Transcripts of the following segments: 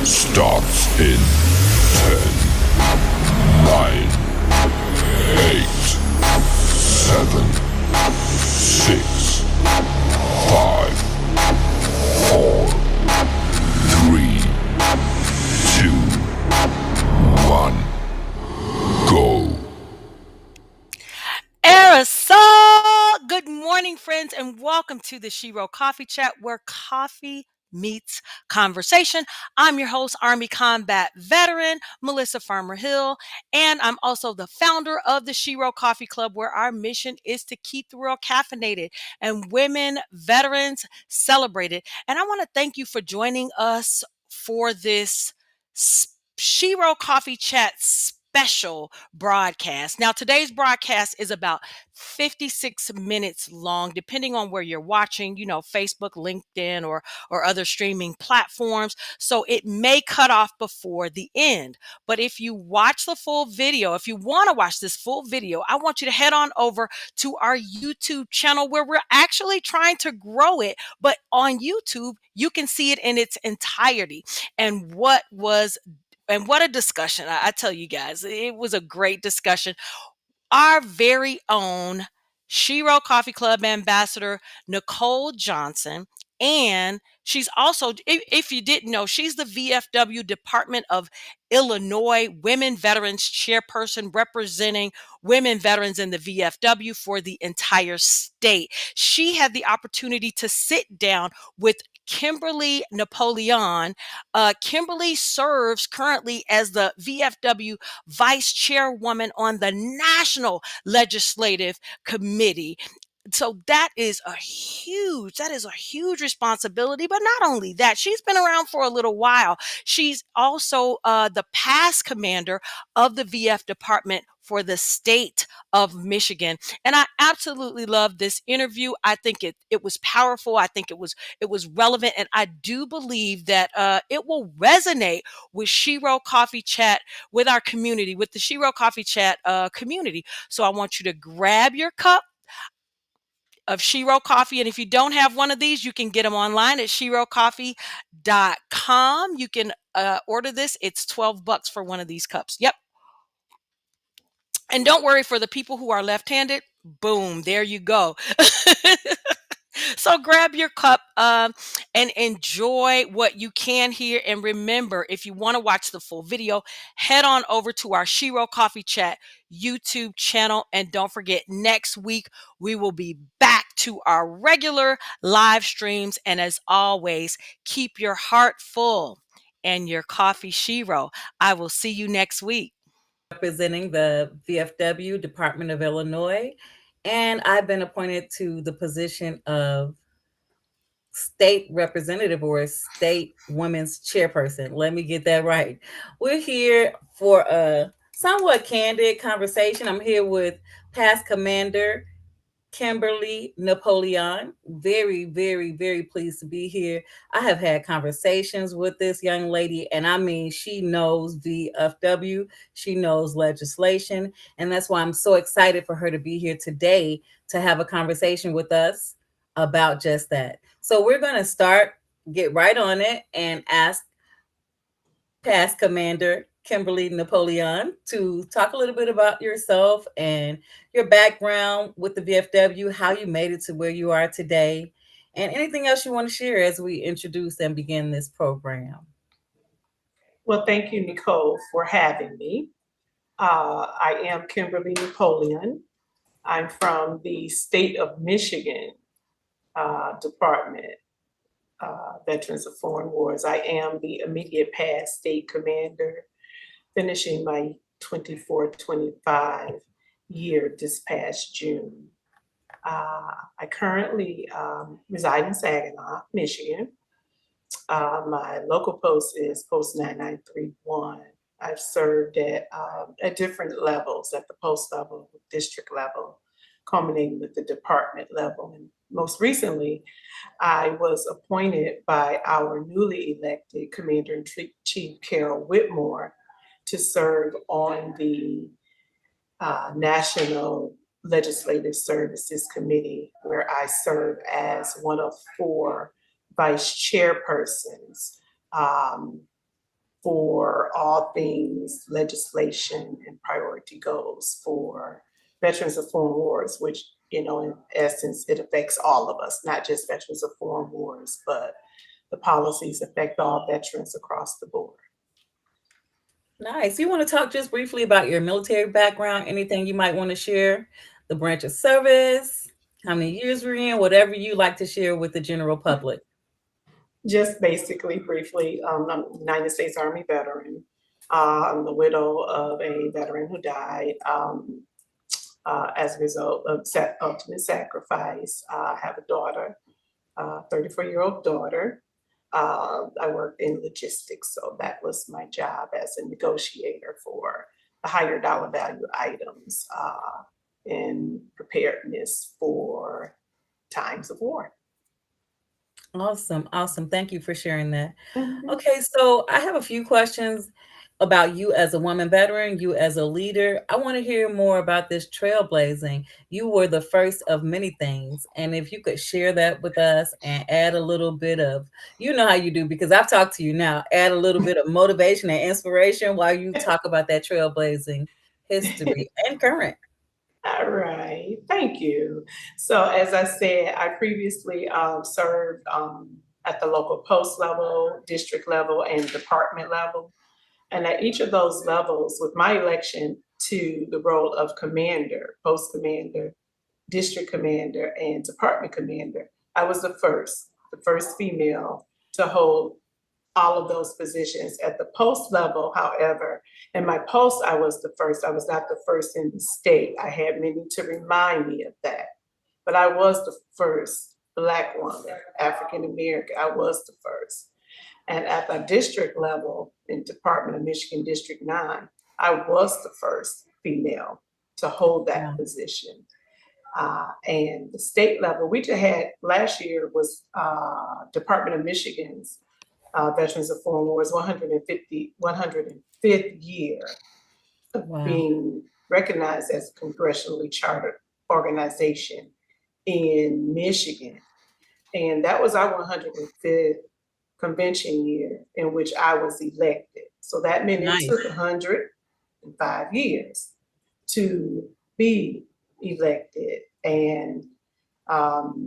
starts in 10, 9, 8, 7, 6, 5, 4, 3, 2, 1, go. Aerosol! Good morning, friends, and welcome to the Shero Coffee Chat, where coffee meets conversation. I'm your host, Army Combat Veteran, Melissa Farmer Hill, and I'm also the founder of the Shero Coffee Club, where our mission is to keep the world caffeinated and women veterans celebrated. And I want to thank you for joining us for this Shero Coffee Chat special broadcast. Now, today's broadcast is about 56 minutes long, depending on where you're watching, Facebook, LinkedIn, or other streaming platforms. So it may cut off before the end. But if you watch the full video, if you want to watch this full video, I want you to head on over to our YouTube channel where we're actually trying to grow it. But on YouTube, you can see it in its entirety. And what a discussion. I tell you guys, it was a great discussion. Our very own Shero Coffee Club ambassador, Nekohl Johnson. And she's also, if you didn't know, she's the VFW Department of Illinois Women Veterans Chairperson, representing women veterans in the VFW for the entire state. She had the opportunity to sit down with Kimberly Napoleon. Kimberly serves currently as the VFW vice chairwoman on the National Legislative Committee. So that is a huge responsibility. But not only that, she's been around for a little while. She's also the past commander of the VF department for the state of Michigan. And I absolutely love this interview. I think it was powerful. I think it was relevant. And I do believe that it will resonate with Shero Coffee Chat, with our community, with the Shero Coffee Chat community. So I want you to grab your cup of Shero Coffee. And if you don't have one of these, you can get them online at sherocoffee.com. You can order this. It's $12 for one of these cups. Yep. And don't worry, for the people who are left-handed, boom, there you go. So grab your cup and enjoy what you can here. And remember, if you want to watch the full video, head on over to our Shero Coffee Chat YouTube channel. And don't forget, next week, we will be back to our regular live streams. And as always, keep your heart full and your coffee Shero. I will see you next week. Representing the VFW Department of Illinois, and I've been appointed to the position of state representative, or state women's chairperson. Let me get that right. We're here for a somewhat candid conversation. I'm here with past commander Kimberly Napoleon. Very, very, very pleased to be here. I have had conversations with this young lady, and I mean, she knows VFW, she knows legislation, and that's why I'm so excited for her to be here today to have a conversation with us about just that. So we're going to get right on it, and ask past Commander Kimberly Napoleon to talk a little bit about yourself and your background with the VFW, how you made it to where you are today, and anything else you want to share as we introduce and begin this program. Well, thank you, Nekohl, for having me. I am Kimberly Napoleon. I'm from the state of Michigan Department, Veterans of Foreign Wars. I am the immediate past state commander, finishing my 24-25 year this past June. I currently reside in Saginaw, Michigan. My local post is post 9931. I've served at different levels, at the post level, district level, culminating with the department level. And most recently, I was appointed by our newly elected Commander-in-Chief, Carol Whitmore, to serve on the National Legislative Services Committee, where I serve as one of 4 vice chairpersons. for all things legislation and priority goals for veterans of foreign wars, which, in essence, it affects all of us, not just veterans of foreign wars, but the policies affect all veterans across the board. Nice. You want to talk just briefly about your military background? Anything you might want to share? The branch of service, how many years we're in, whatever you like to share with the general public. Just basically, briefly, I'm a United States Army veteran. I'm the widow of a veteran who died as a result of ultimate sacrifice. I have a daughter, 34-year-old daughter. I worked in logistics, so that was my job as a negotiator for the higher dollar value items in preparedness for times of war. Awesome. Awesome. Thank you for sharing that. Mhm. Okay, so I have a few questions about you as a woman veteran, you as a leader. I want to hear more about this trailblazing. You were the first of many things. And if you could share that with us and add a little bit of, you know how you do, because I've talked to you now, add a little bit of motivation and inspiration while you talk about that trailblazing history and current. All right, thank you. So, as I said, I previously served at the local post level, district level, and department level. And at each of those levels, with my election to the role of commander, post commander, district commander, and department commander, I was the first female to hold all of those positions. At the post level, however, in my post, I was the first. I was not the first in the state. I had many to remind me of that. But I was the first Black woman, African American. I was the first. And at the district level in Department of Michigan District 9, I was the first female to hold that Wow. position. And the state level, we just had last year was Department of Michigan's Veterans of Foreign Wars 105th year of Wow. being recognized as a congressionally chartered organization in Michigan. And that was our 105th convention year in which I was elected. So that meant it Nice. took 105 years to be elected. And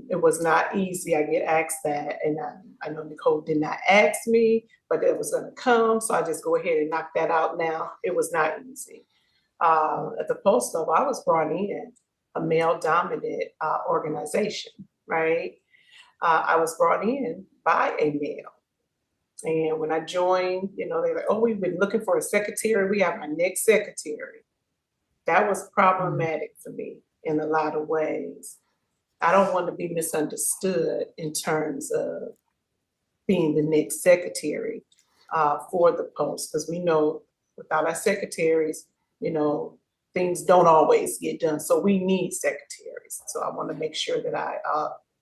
it was not easy. I get asked that, and I know Nekohl did not ask me, but it was going to come. So I just go ahead and knock that out now. It was not easy. At the post level, I was brought in a male dominant organization, right? I was brought in by a male. And when I joined, they're like, oh, we've been looking for a secretary. We have our next secretary. That was Mm. problematic for me in a lot of ways. I don't want to be misunderstood in terms of being the next secretary for the post, because we know without our secretaries, you know, things don't always get done. So we need secretaries. So I want to make sure that I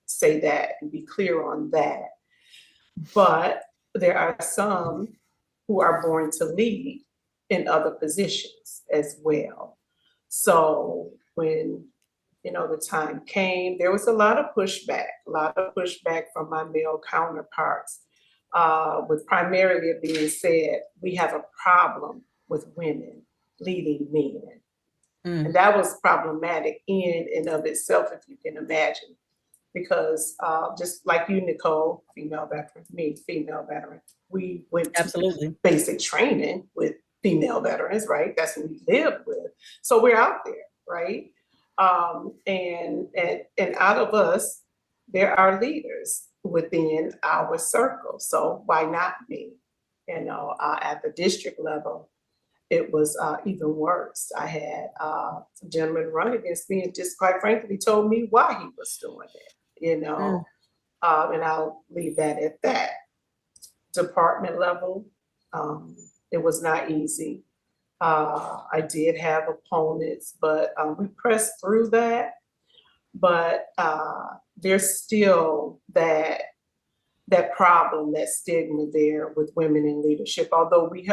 say that and be clear on that. But there are some who are born to lead in other positions as well. So when the time came, there was a lot of pushback from my male counterparts, with primarily it being said, we have a problem with women leading men. And Mm. that was problematic in and of itself, if you can imagine. Because just like you, Nekohl, female veteran, me, female veteran, we went to Absolutely. basic training with female veterans, right? That's what we lived with. So we're out there, right? And out of us, there are leaders within our circle. So why not me? At the district level, it was even worse. I had a gentleman run against me and just quite frankly told me why he was doing it. Mm. And I'll leave that at that. Department level, it was not easy. I did have opponents, but we pressed through that. But there's still that problem, that stigma there with women in leadership. Although we've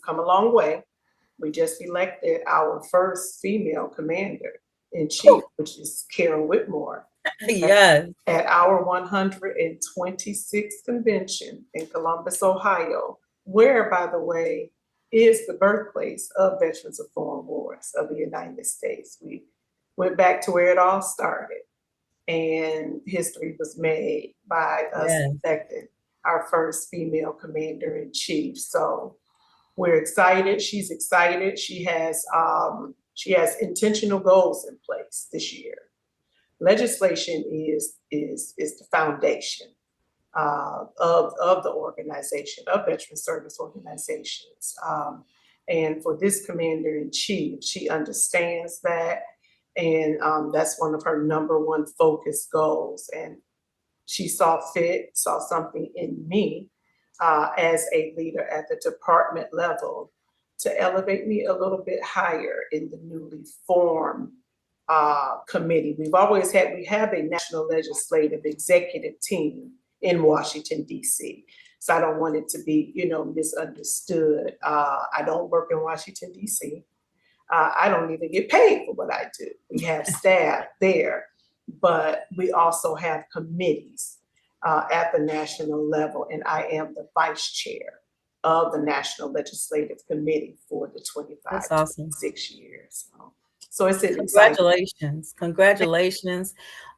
come a long way. We just elected our first female commander in chief, Whew. which is Karen Whitmore, at, Yes. at our 126th convention in Columbus, Ohio. where, by the way, is the birthplace of veterans of foreign wars of the United States. We went back to where it all started, and history was made by us Yes. electing our first female commander in chief. So we're excited. She's excited. She has intentional goals in place this year. Legislation is the foundation of the organization, of veteran service organizations. And for this commander in chief, she understands that. And that's one of her number one focus goals. And she saw something in me as a leader at the department level to elevate me a little bit higher in the newly formed committee. We have a national legislative executive team in Washington, D.C. So I don't want it to be, misunderstood. I don't work in Washington, D.C. I don't even get paid for what I do. We have staff there, but we also have committees at the national level, and I am the vice chair of the National Legislative Committee for the 25, That's awesome. 26 years. So it's an Congratulations. Congratulations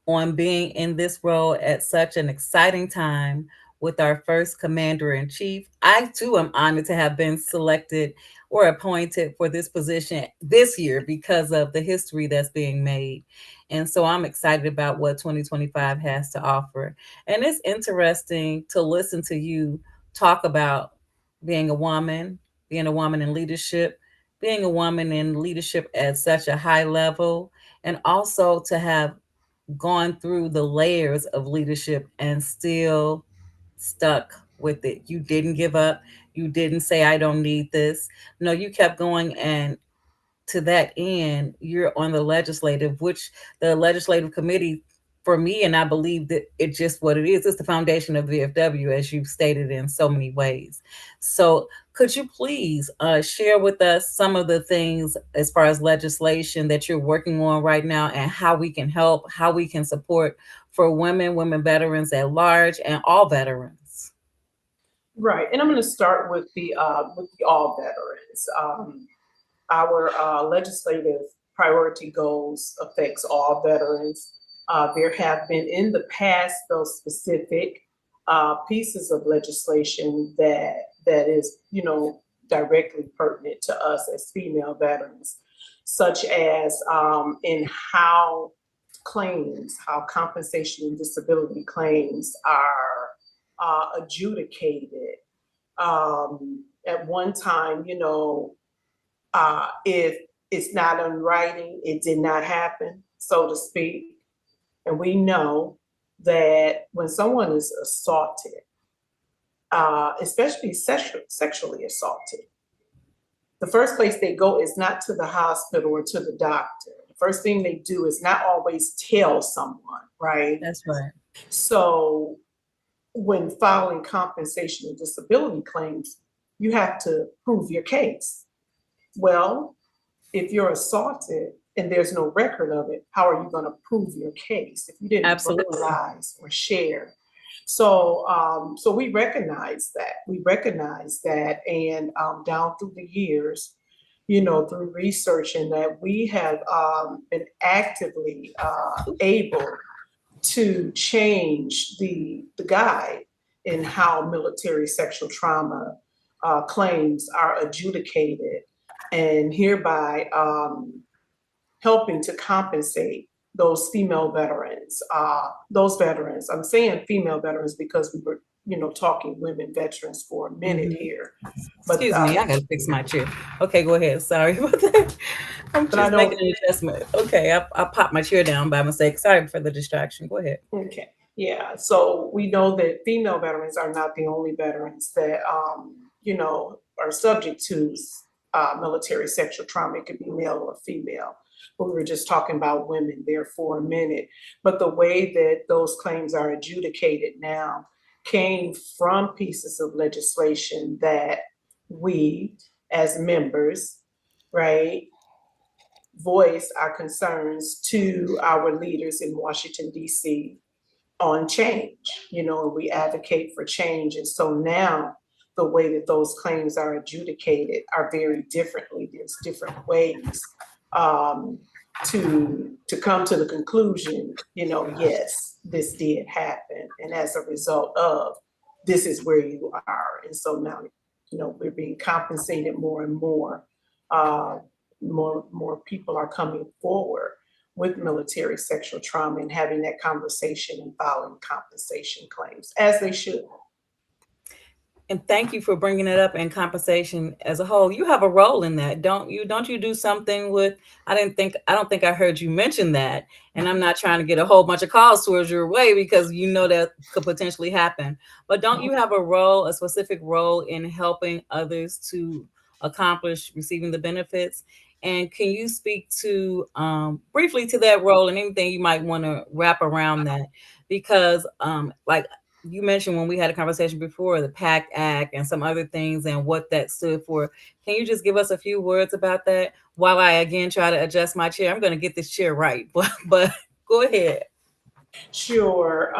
on being in this role at such an exciting time with our first commander in chief. I too am honored to have been selected or appointed for this position this year because of the history that's being made. And so I'm excited about what 2025 has to offer. And it's interesting to listen to you talk about being a woman in leadership, being a woman in leadership at such a high level, and also to have gone through the layers of leadership and still stuck with it. You didn't give up. You didn't say, I don't need this. No, you kept going. And to that end, you're on the legislative, which the legislative committee, for me, and I believe that it's just what it is. It's the foundation of VFW, as you've stated in so many ways. So could you please share with us some of the things as far as legislation that you're working on right now and how we can help, how we can support for women veterans at large, and all veterans? Right, and I'm going to start with the all veterans. Our legislative priority goals affects all veterans. There have been in the past those specific pieces of legislation that is, directly pertinent to us as female veterans, such as in how compensation and disability claims are adjudicated. At one time, if it's not in writing, it did not happen, so to speak. And we know that when someone is assaulted, especially sexually assaulted, the first place they go is not to the hospital or to the doctor. The first thing they do is not always tell someone, right? That's right. So when filing compensation and disability claims, you have to prove your case. Well, if you're assaulted and there's no record of it, how are you going to prove your case if you didn't verbalize or share? So, so we recognize that. And down through the years, through researching that, we have been actively able to change the guide in how military sexual trauma claims are adjudicated, and hereby helping to compensate those female veterans, I'm saying female veterans because we were, talking women veterans for a minute here. But, excuse me, I gotta fix my chair. Okay, go ahead. Sorry about that. I'm just making an adjustment. Okay, I popped my chair down by mistake. Sorry for the distraction. Go ahead. Okay. Yeah, so we know that female veterans are not the only veterans that, are subject to military sexual trauma. It could be male or female. But we were just talking about women there for a minute. But the way that those claims are adjudicated now came from pieces of legislation that we, as members, right, voice our concerns to our leaders in Washington, D.C. on change. We advocate for change. And so now the way that those claims are adjudicated are very differently. There's different ways um, to come to the conclusion, yes, this did happen, and as a result of this is where you are, and so now, we're being compensated more and more. Uh, more people are coming forward with military sexual trauma and having that conversation and filing compensation claims, as they should. And thank you for bringing it up. And compensation as a whole, you have a role in that, don't you? Don't you do something with? I don't think I heard you mention that. And I'm not trying to get a whole bunch of calls towards your way because that could potentially happen. But don't you have a specific role in helping others to accomplish receiving the benefits? And can you speak to briefly to that role and anything you might want to wrap around that? Because like you mentioned when we had a conversation before, the PACT Act and some other things and what that stood for. Can you just give us a few words about that while I again try to adjust my chair? I'm going to get this chair right, but go ahead. Sure.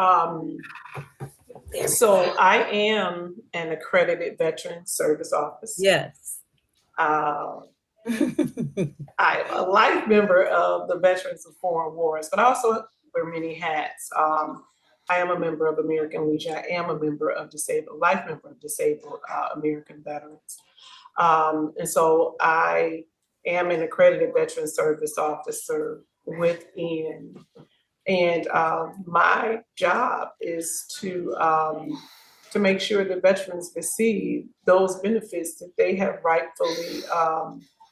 So I am an accredited veteran service officer. Yes. I'm a life member of the Veterans of Foreign Wars, but I also wear many hats. I am a member of American Legion. I am a life member of Disabled American Veterans. And so I am an accredited veteran service officer within. And my job is to make sure that veterans receive those benefits that they have rightfully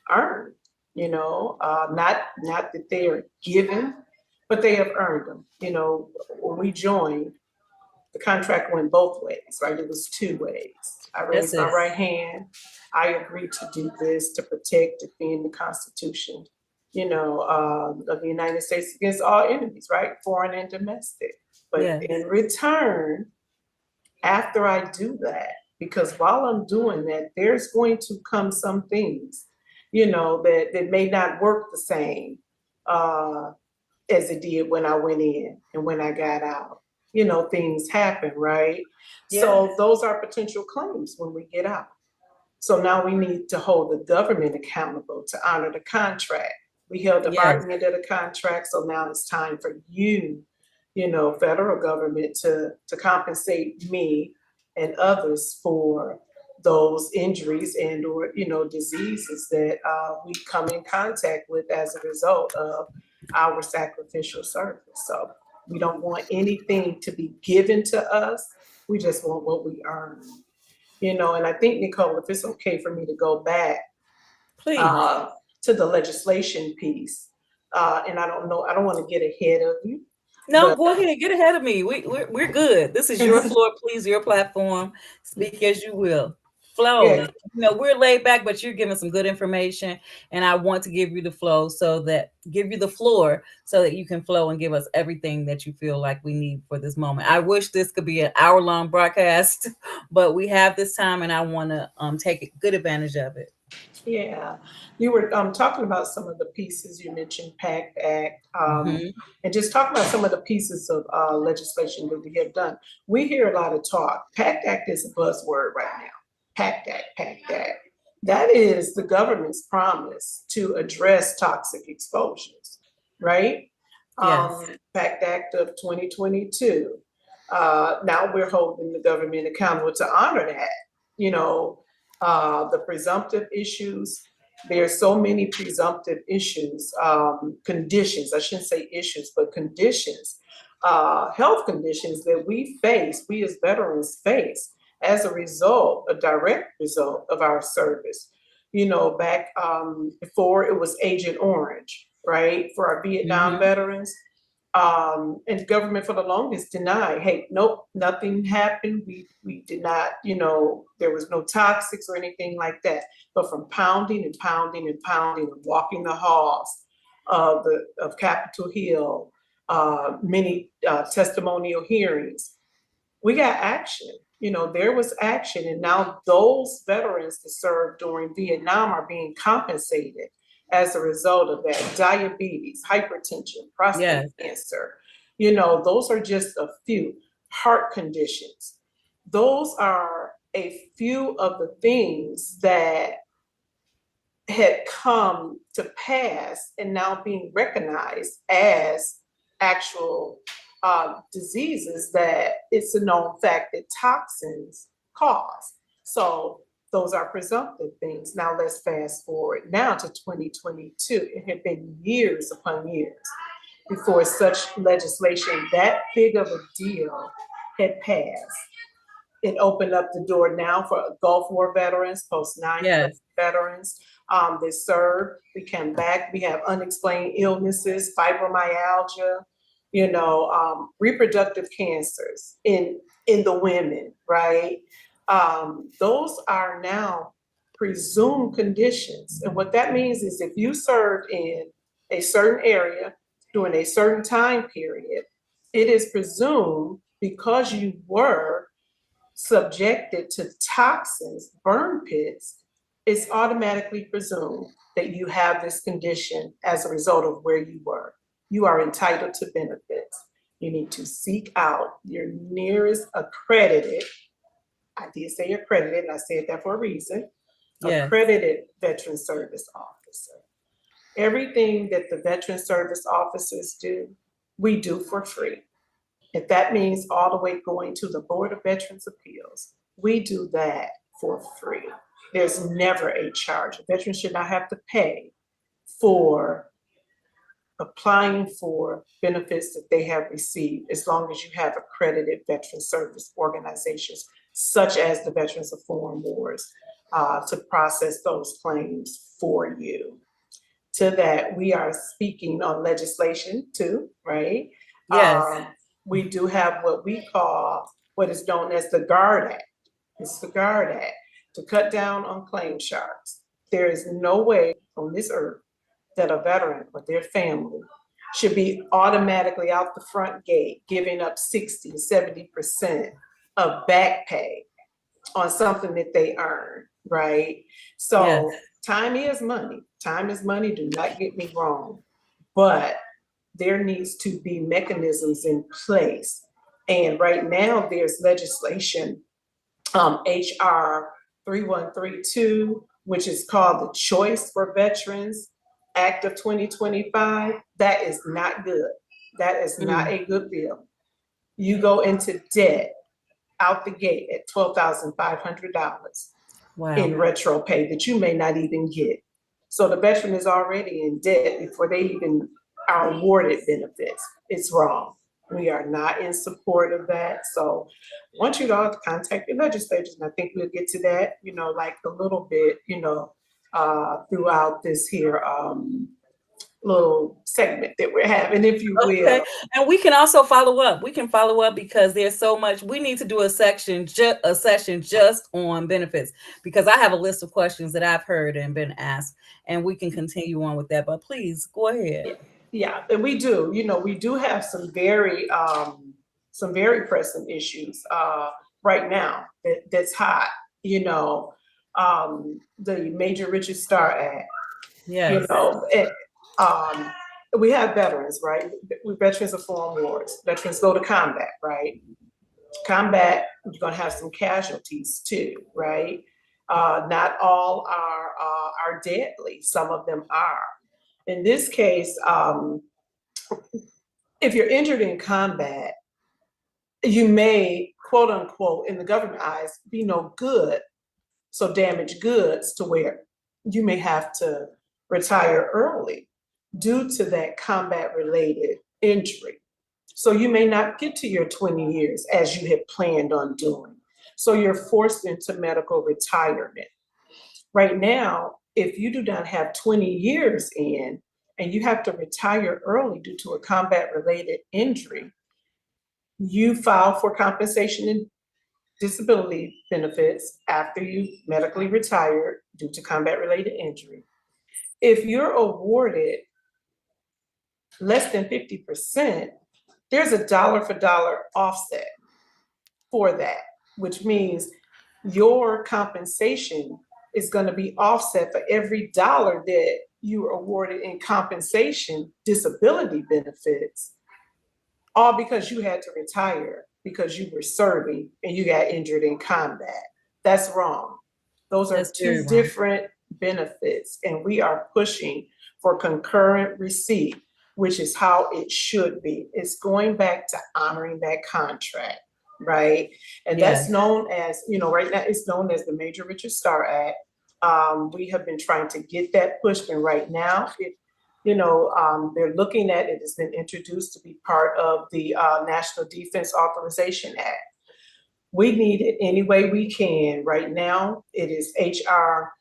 earned. Not that they are given, but they have earned them. When we joined, the contract went both ways, right? It was two ways. I raised my right hand. I agreed to do this to protect, defend the Constitution, of the United States against all enemies, right? Foreign and domestic. But in return, after I do that, because while I'm doing that, there's going to come some things, that may not work the same as it did when I went in and when I got out. Things happen, right? Yes. So those are potential claims when we get out. So now we need to hold the government accountable to honor the contract. We held the bargaining end of the contract, so now it's time for you, federal government to compensate me and others for those injuries and or diseases that we come in contact with as a result of our sacrificial service. So we don't want anything to be given to us. We just want what we earn. And I think, Nekohl, if it's okay for me to go back to the legislation piece, and I don't want to get ahead of you. No, go ahead, get ahead of me. We're good. This is your floor, please, your platform. Speak as you will. Flow. Yeah. We're laid back, but you're giving some good information, and I want to give you the floor so that you can flow and give us everything that you feel like we need for this moment. I wish this could be an hour-long broadcast, but we have this time, and I want to take good advantage of it. Yeah, you were talking about some of the pieces you mentioned, PACT Act, and just talking about some of the pieces of legislation that we have done. We hear a lot of talk. PACT Act is a buzzword right now. PACT Act, PACT Act. That is the government's promise to address toxic exposures, right? Yes. PACT Act of 2022. Now we're holding the government accountable to honor that, the presumptive issues. There are so many presumptive issues, conditions, I shouldn't say issues, but conditions, health conditions that we as veterans face as a direct result of our service. Back before it was Agent Orange, right? For our Vietnam veterans. And government for the longest denied, hey, nope, nothing happened. We did not, there was no toxics or anything like that. But from pounding and pounding and pounding and walking the halls of Capitol Hill, many testimonial hearings, we got action. There was action, and now those veterans that served during Vietnam are being compensated as a result of that. Diabetes, hypertension, prostate cancer, those are just a few. Heart conditions. Those are a few of the things that had come to pass and now being recognized as actual diseases that it's a known fact that toxins cause. So those are presumptive things. Now let's fast forward now to 2022. It had been years upon years before such legislation that big of a deal had passed. It opened up the door now for Gulf War veterans, post 9/11 Yes. veterans that serve. We come back. We have unexplained illnesses, fibromyalgia, reproductive cancers in the women, right? Those are now presumed conditions, and what that means is if you served in a certain area during a certain time period, it is presumed because you were subjected to toxins, burn pits, it's automatically presumed that you have this condition as a result of where you were. You are entitled to benefits. You need to seek out your nearest accredited, I did say accredited, and I said that for a reason, Yes. accredited veteran service officer. Everything that the veteran service officers do, we do for free. If that means all the way going to the Board of Veterans Appeals, we do that for free. There's never a charge. A veteran should not have to pay for applying for benefits that they have received, as long as you have accredited veteran service organizations, such as the Veterans of Foreign Wars, to process those claims for you. To that, we are speaking on legislation too, right? Yes. We do have what we call, what is known as the GUARD Act. It's the GUARD Act to cut down on claim sharks. There is no way on this earth that a veteran or their family should be automatically out the front gate giving up 60, 70% of back pay on something that they earn, right? So Yes. time is money. Time is money, do not get me wrong. But there needs to be mechanisms in place. And right now there's legislation, HR 3132, which is called the Choice for Veterans Act of 2025. That is not good. That is not a good bill. You go into debt out the gate at $12,500 Wow. in retro pay that you may not even get. So the veteran is already in debt before they even are awarded benefits. It's wrong. We are not in support of that. So I want you to all contact your legislators, and I think we'll get to that, like a little bit, throughout this here little segment that we're having, if you will. Okay. And we can also follow up. We can follow up because there's so much. We need to do a session just on benefits, because I have a list of questions that I've heard and been asked, and we can continue on with that. But please go ahead. Yeah, and we do. We do have some very pressing issues right now that's hot. The Major Richard Starr Act. Yes. We have veterans, right? We veterans of foreign wars. Veterans go to combat, right? Combat, you're gonna have some casualties too, right? Not all are deadly. Some of them are. In this case, if you're injured in combat, you may, quote unquote, in the government eyes, be no good. So damaged goods to where you may have to retire early due to that combat related injury. So you may not get to your 20 years as you had planned on doing. So you're forced into medical retirement. Right now, if you do not have 20 years in and you have to retire early due to a combat related injury, you file for compensation and disability benefits after you medically retired due to combat related injury. If you're awarded less than 50%, there's a dollar for dollar offset for that, which means your compensation is going to be offset for every dollar that you were awarded in compensation disability benefits, all because you had to retire because you were serving and you got injured in combat. That's wrong. Those are That's two very wrong. different benefits, and we are pushing for concurrent receipt, which is how it should be. It's going back to honoring that contract, right? And that's Yes. known as, right now it's known as the Major Richard Starr Act. We have been trying to get that pushed, and right now they're looking at it. It's been introduced to be part of the National Defense Authorization Act. We need it any way we can. Right now, it is HR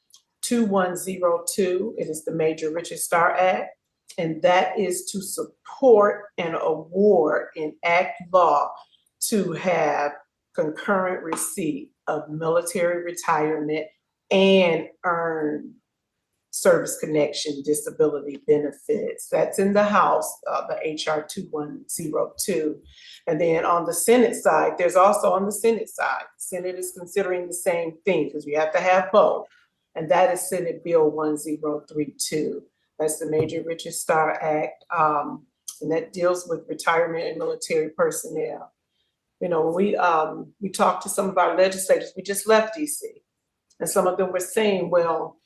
2102. It is the Major Richard Starr Act, and that is to support and award and act law to have concurrent receipt of military retirement and earned service connection disability benefits. That's in the House, the HR 2102. And then on the Senate side, there's also on the Senate side, the Senate is considering the same thing because we have to have both. And that is Senate Bill 1032. That's the Major Richard Starr Act. And that deals with retirement and military personnel. We talked to some of our legislators. We just left DC, and some of them were saying, well,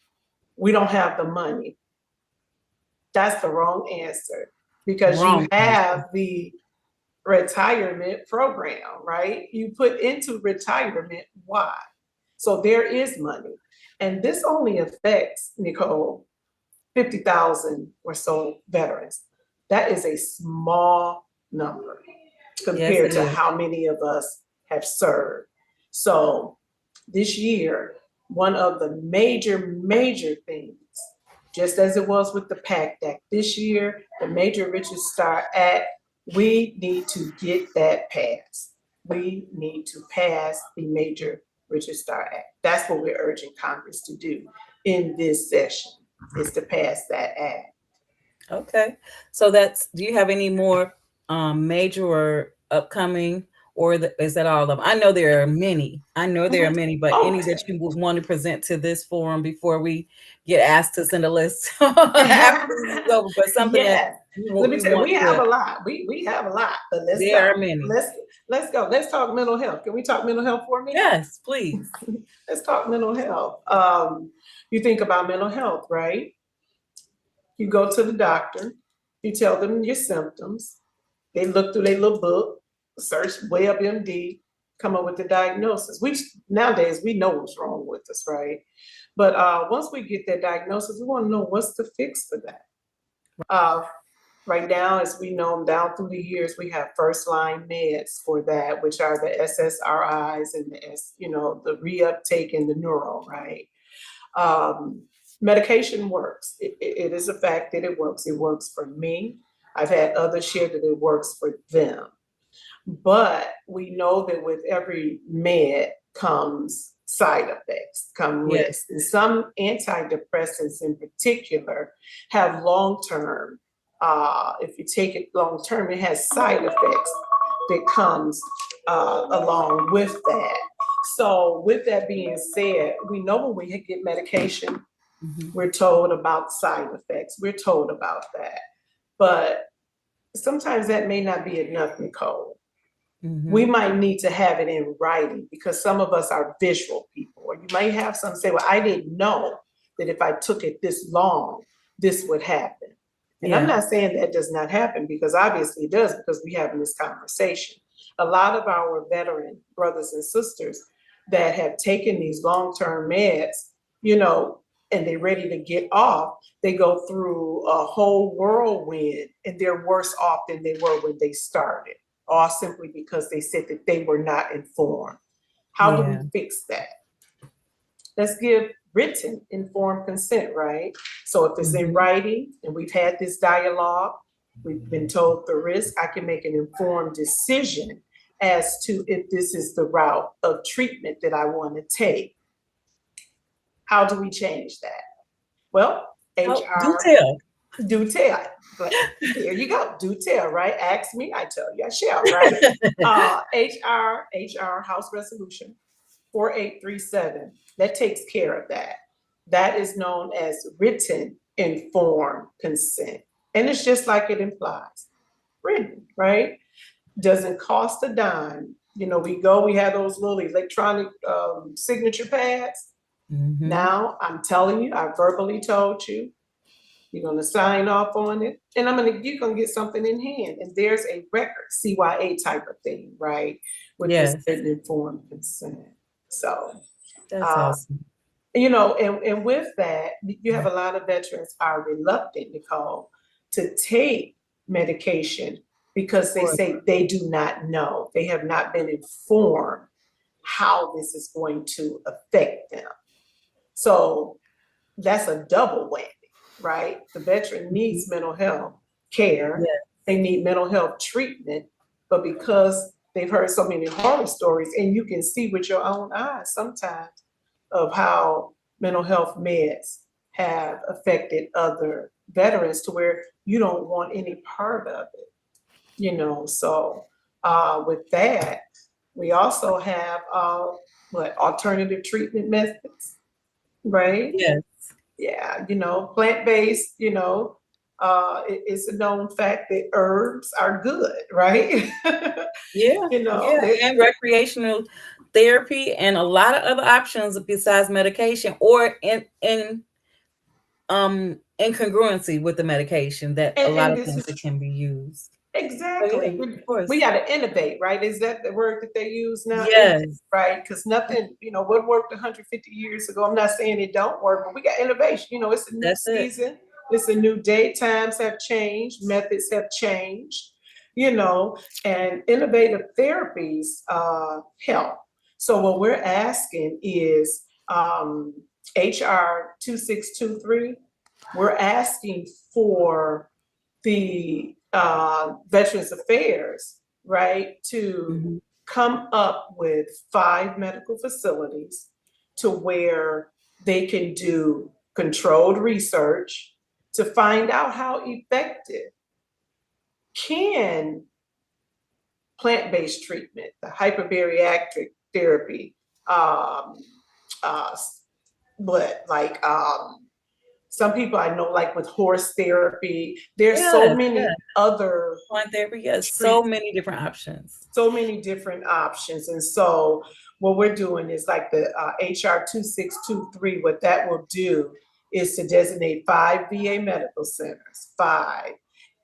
we don't have the money. That's the wrong answer, because you have the retirement program, right? You put into retirement, why? So there is money. And this only affects, Nekohl, 50,000 or so veterans. That is a small number compared to how many of us have served. So this year, one of the major things, just as it was with the PACT Act this year, the Major Richard Starr Act, we need to get that passed. We need to pass the Major Richard Starr Act. That's what we're urging Congress to do in this session, is to pass that act. Okay. So do you have any more major or upcoming, or is that all of them? I know there are many. But any that you would want to present to this forum before we get asked to send a list after this is over, but something that let me tell you, we have a lot. We have a lot, but there are many. Let's go. Let's talk mental health. Can we talk mental health for me? Yes, please. Let's talk mental health. You think about mental health, right? You go to the doctor, you tell them your symptoms. They look through their little book, search WebMD, come up with the diagnosis. Nowadays we know what's wrong with us, right? But once we get that diagnosis, we want to know what's the fix for that. Right now, as we know, down through the years, we have first line meds for that, which are the SSRIs and the reuptake and the neuro, right? Medication works. It is a fact that it works. It works for me. I've had others share that it works for them. But we know that with every med comes side effects, come risks. And some antidepressants in particular have long-term, if you take it long-term, it has side effects that comes along with that. So with that being said, we know when we get medication, we're told about side effects. We're told about that. But sometimes that may not be enough, Nekohl. We might need to have it in writing, because some of us are visual people. Or you might have some say, well, I didn't know that if I took it this long, this would happen. And I'm not saying that does not happen, because obviously it does, because we're having this conversation. A lot of our veteran brothers and sisters that have taken these long-term meds, and they're ready to get off, they go through a whole whirlwind and they're worse off than they were when they started, all simply because they said that they were not informed. How do we fix that? Let's give written informed consent, right? So if it's in writing and we've had this dialogue, we've been told the risk, I can make an informed decision as to if this is the route of treatment that I want to take. How do we change that? Well, HR. Do tell. But there you go. Do tell, right? Ask me, I tell you, I shall, right? HR House Resolution 4837. That takes care of that. That is known as written informed consent. And it's just like it implies. Written, right? Doesn't cost a dime we have those little electronic signature pads. Now I'm telling you, I verbally told you, you're going to sign off on it, and you're going to get something in hand. And there's a record, CYA type of thing, right? With this Yes. written informed consent. So, That's awesome. and with that, you have a lot of veterans are reluctant, Nekohl, to take medication because they say they do not know. They have not been informed how this is going to affect them. So that's a double whammy, right? The veteran needs mental health care. Yes. They need mental health treatment, but because they've heard so many horror stories, and you can see with your own eyes sometimes of how mental health meds have affected other veterans to where you don't want any part of it. So with that, we also have alternative treatment methods, right? Yes. Yeah, plant-based, it's a known fact that herbs are good, right? Yeah. And recreational therapy and a lot of other options besides medication, or in incongruency with the medication, that a lot and of this things is that can be used. exactly. So, of course. We got to innovate, right? Is that the word that they use now? Yes. Right? Because nothing, what worked 150 years ago, I'm not saying it don't work, but we got innovation. It's a new season. It's a new day. Times have changed. Methods have changed, and innovative therapies help. So what we're asking is HR 2623, we're asking for the Veterans Affairs, right, to come up with 5 medical facilities to where they can do controlled research to find out how effective can plant-based treatment, the hyperbariatric therapy, some people I know, like with horse therapy, there's so many other plant therapy. Yes, so many different options. So many different options. And so what we're doing is like the HR 2623, what that will do is to designate 5 VA medical centers, 5,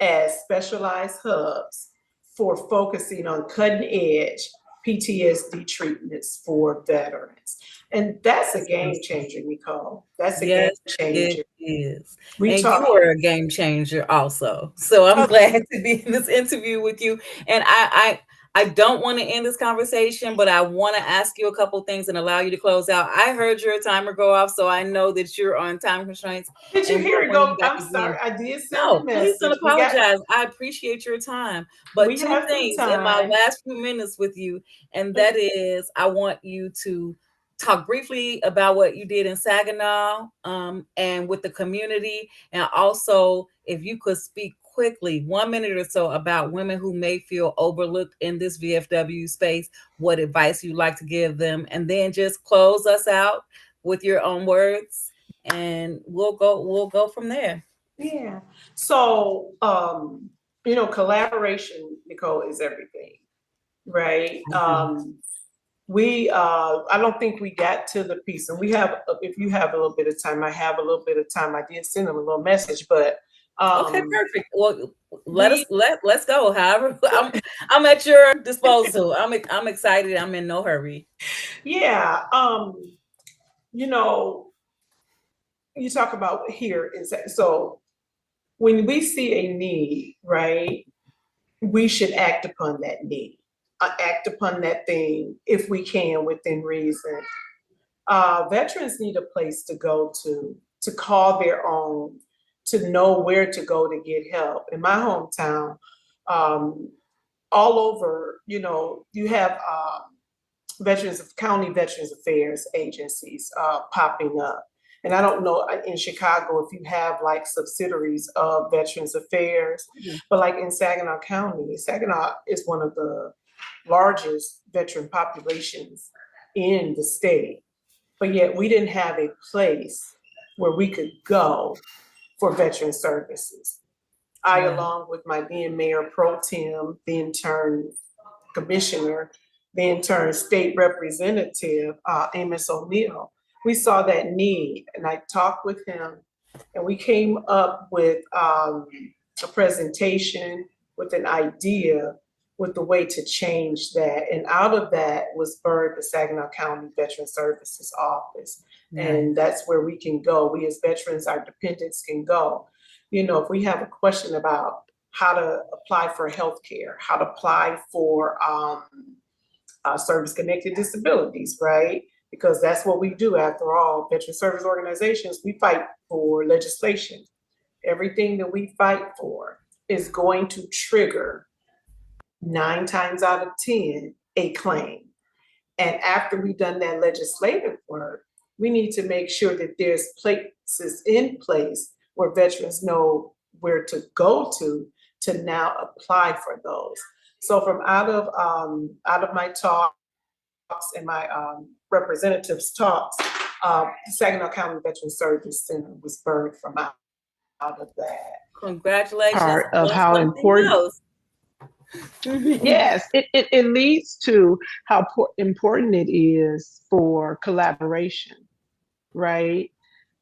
as specialized hubs for focusing on cutting edge PTSD treatments for veterans. And that's a game changer, Nekohl. That's a game changer. It is. You are a game changer also. So I'm glad to be in this interview with you. And I don't want to end this conversation, but I want to ask you a couple things and allow you to close out. I heard your timer go off, so I know that you're on time constraints. Did you hear it go? I'm sorry, I did send a message. Please don't apologize. I appreciate your time. But 2 things in my last few minutes with you, and that is, I want you to talk briefly about what you did in Saginaw and with the community, and also if you could speak quickly, 1 minute or so, about women who may feel overlooked in this VFW space, what advice you'd like to give them, and then just close us out with your own words, and we'll go from there. Yeah. So collaboration, Nekohl, is everything, right? I don't think we got to the piece, and if you have a little bit of time, I have a little bit of time. I did send them a little message, but okay, perfect. Well, let's go. However, I'm at your disposal. I'm excited. I'm in no hurry. Yeah. You talk about here is that, so when we see a need, right, we should act upon that need, act upon that thing if we can within reason. Veterans need a place to go to call their own, to know where to go to get help. In my hometown, all over, you have county Veterans Affairs agencies popping up. And I don't know in Chicago if you have like subsidiaries of Veterans Affairs, but like in Saginaw County, Saginaw is one of the largest veteran populations in the state. But yet we didn't have a place where we could go for veteran services. I, along with my then mayor pro tem, then turned commissioner, then turned state representative, Amos O'Neill, we saw that need, and I talked with him, and we came up with a presentation with an idea with the way to change that. And out of that was birthed the Saginaw County Veteran Services Office. And that's where we can go. We as veterans, our dependents can go. You know, if we have a question about how to apply for health care, how to apply for service-connected disabilities, right? Because that's what we do. After all, veteran service organizations, we fight for legislation. Everything that we fight for is going to trigger 9 times out of 10 a claim. And after we've done that legislative work, we need to make sure that there's places in place where veterans know where to go to now apply for those. So from out of my talks and my representatives' talks, the Saginaw County Veteran Service Center was birthed from out of that. Congratulations. Part of how important. Yes, it leads to how important it is for collaboration, right?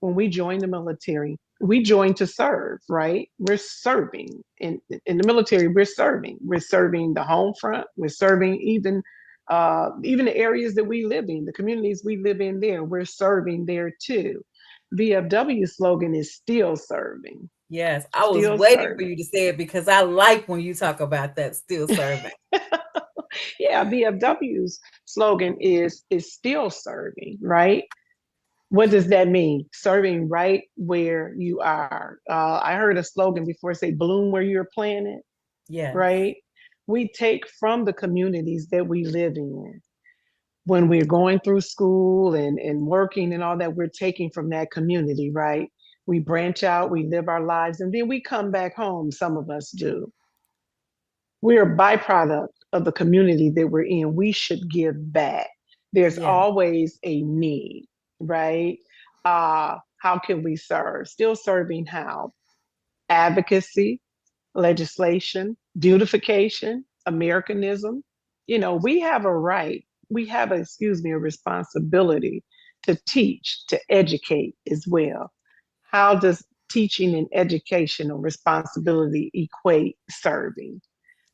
When we join the military, we join to serve, right? We're serving in the military. We're serving. We're serving the home front. We're serving even the areas that we live in, the communities we live in. There, we're serving there too. VFW slogan is still serving. Yes, I was waiting for you to say it because I like when you talk about that, still serving. Yeah, VFW's slogan is still serving, right? What does that mean? Serving right where you are. I heard a slogan before say, bloom where you're planted. Yeah. Right? We take from the communities that we live in. When we're going through school and working and all that, we're taking from that community, right? We branch out, we live our lives, and then we come back home, some of us do. We're a byproduct of the community that we're in. We should give back. There's always a need, right? How can we serve? Still serving how? Advocacy, legislation, beautification, Americanism. You know, we have a right, we have a responsibility to teach, to educate as well. How does teaching and educational responsibility equate serving?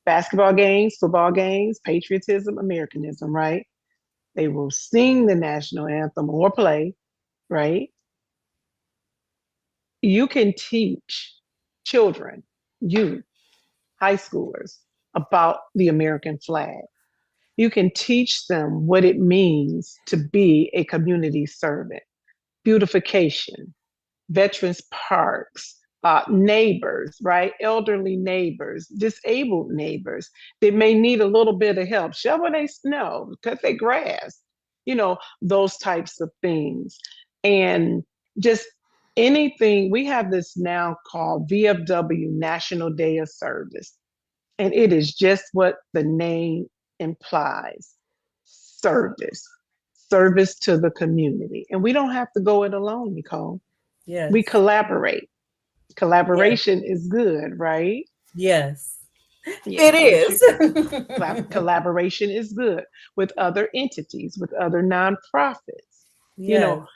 Basketball games, football games, patriotism, Americanism, right? They will sing the national anthem or play, right? You can teach children, youth, high schoolers about the American flag. You can teach them what it means to be a community servant, beautification, veterans parks, neighbors, right? Elderly neighbors, disabled neighbors that may need a little bit of help, shovel their snow, cut their grass, you know, those types of things. And just anything, we have this now called VFW National Day of Service. And it is just what the name implies, service to the community. And we don't have to go it alone, Nekohl. Yes. We collaborate. Collaboration is good, right? Yes. Yeah, it is. Collaboration is good with other entities, with other nonprofits. You know,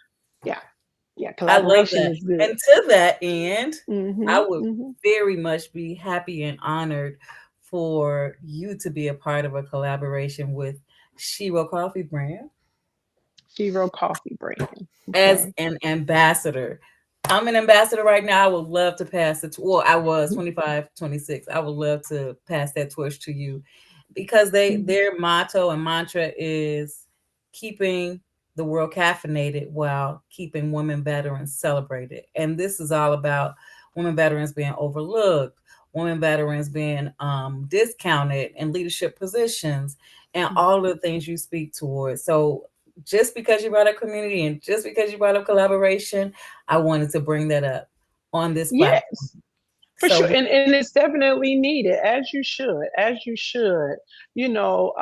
collaboration is good. And to that end, I would very much be happy and honored for you to be a part of a collaboration with Shero Coffee Brand. Shero Coffee Brand. As an ambassador. I'm an ambassador right now. I would love to pass it. Well, I was 25, 26. I would love to pass that torch to you because their motto and mantra is keeping the world caffeinated while keeping women veterans celebrated. And this is all about women veterans being overlooked, women veterans being discounted in leadership positions, and all of the things you speak towards. So just because you brought up community and just because you brought up collaboration, I wanted to bring that up on this platform. Yes, for sure. And it's definitely needed, as you should. You know,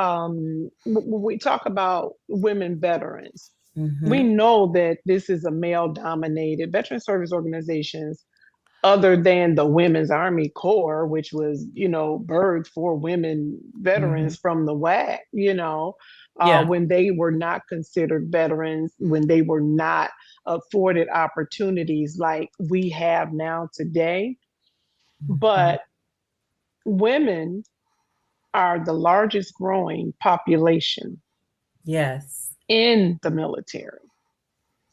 when we talk about women veterans, we know that this is a male-dominated veteran service organizations other than the Women's Army Corps, which was, birthed for women Hmm. veterans from the WAC, Yeah. when they were not considered veterans, when they were not afforded opportunities like we have now today. Mhm. But women are the largest growing population Yes. in the military.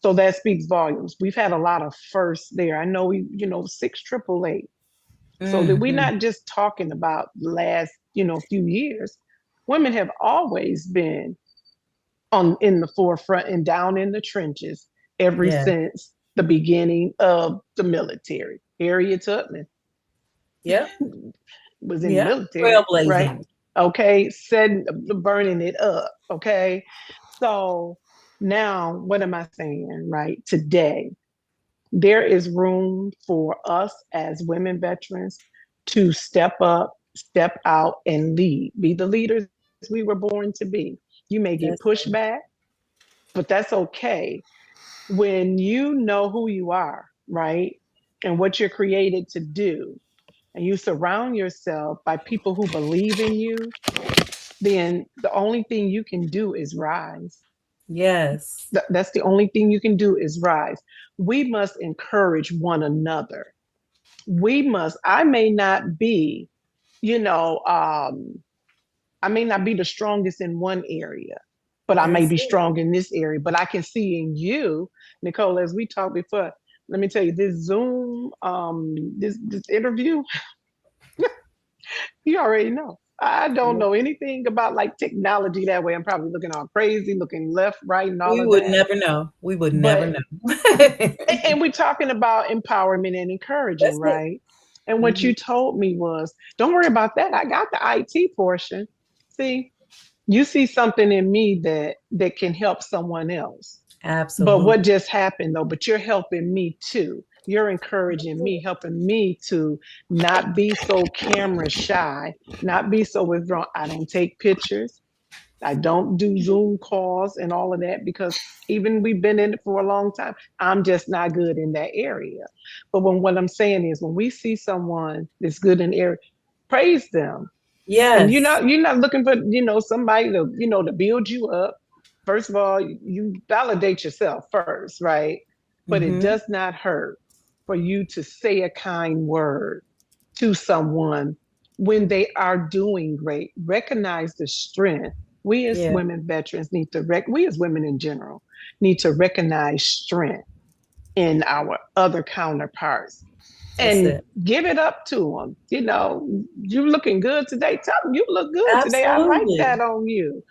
So that speaks volumes. We've had a lot of firsts there. I know six triple eight. So that we're Hmm. not just talking about the last, few years. Women have always been on in the forefront and down in the trenches ever Yeah. since the beginning of the military. Harriet Tubman Yep. was in the Yep. military, right? Trailblazing. Okay, setting burning it up. Okay. So now what am I saying, right? Today, there is room for us as women veterans to step up, step out, and lead, be the leaders we were born to be. You may get That's pushed it. back, but that's okay. When you know who you are, right? And what you're created to do, and you surround yourself by people who believe in you, then the only thing you can do is rise. Yes. That's the only thing you can do is rise. We must encourage one another. I may not be, you know, I may not be the strongest in one area, but I may That's be it. strong in this area. But I can see in you, Nekohl, as we talked before, let me tell you, this Zoom, this interview, you already know. I don't Yeah. know anything about like technology that way. I'm probably looking all crazy, looking left, right, and all We of would that. never know. We would never But know. and we're talking about empowerment and encouraging, That's it. right? And what Hmm. you told me was, don't worry about that. I got the IT portion. See, you see something in me that can help someone else. But what Absolutely. just happened though? But you're helping me too. You're encouraging me, helping me to not be so camera shy, not be so withdrawn. I don't take pictures. I don't do Zoom calls and all of that because even we've been in it for a long time. I'm just not good in that area. But what I'm saying is when we see someone that's good in the area, praise them. And Yes. you're not looking for, somebody to, to build you up. First of all, you validate yourself first, right? But it Hmm. does not hurt for you to say a kind word to someone when they are doing great. Recognize the strength. We as Yeah. women veterans we as women in general need to recognize strength in our other counterparts That's and it. give it up to them. You looking good today. Tell them you look good today. I like Absolutely. that on you.